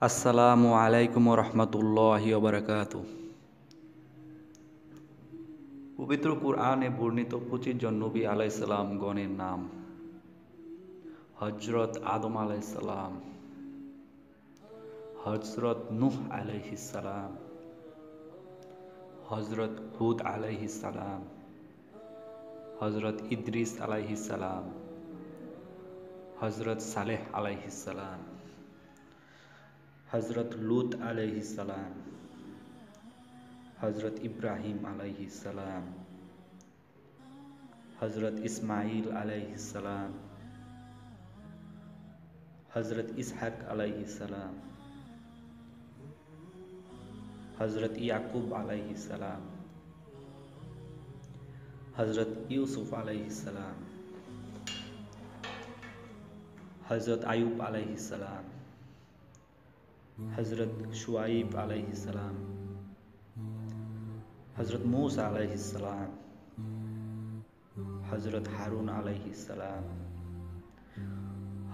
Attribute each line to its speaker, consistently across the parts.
Speaker 1: আসসালামু আলাইকুম রহমতুল্লাহি ওবারাকাতু। পবিত্র কুরআনে বর্ণিত 25 জন নবী আলাইহিসসালাম গণের নাম: হযরত আদম আলাইহিসসালাম, হযরত নূহ আলাইহিসসালাম, হযরত হুদ আলাইহিসসালাম, হযরত ইদ্রিস আলাইহিসসালাম, হযরত সালেহ আলাইহিসসালাম, হযরত লূত আলাইহিসসালাম, হযরত ইব্রাহিম আলাইহিসসালাম, হযরত ইসমাইল আলাইহিসসালাম, হযরত ইসহাক আলাইহিসসালাম, হযরত ইয়াকুব আলাইহিসসালাম, হযরত ইউসুফ আলাইহিসসালাম, হযরত আইয়ুব আলাইহিসসালাম, হযরত শুআইব আলাইহিসসালাম, হযরত মূসা আলাইহিসসালাম, হযরত হারুন আলাইহিসসালাম,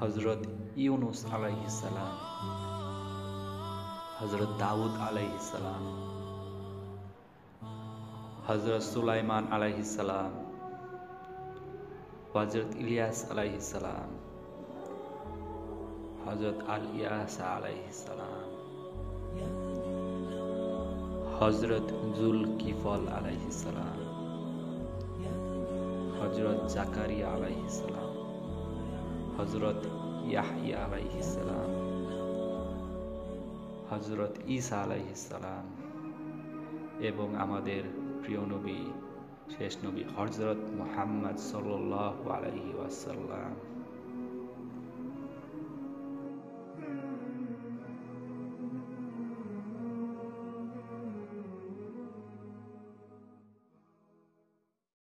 Speaker 1: হযরত ইউনুস আলাইহিসসালাম, হযরত দাউদ আলাইহিসসালাম, হযরত সুলাইমান আলাইহিসসালাম, হযরত ইলিয়াস আলাইহিসসালাম, হযরত ইয়াসা আলাইহিসসালাম, হযরত যুলকিফল আলাইহিসসালাম, হযরত জাকারিয়া আলাইহিসসালাম, হযরত ইয়াহইয়া আলাইহিসসালাম, হযরত ঈসা আলাইহিসসালাম এবং আমাদের প্রিয় নবী, শেষ নবী হযরত মুহাম্মদ সাল্লাল্লাহু আলাইহি ওয়াসাল্লাম।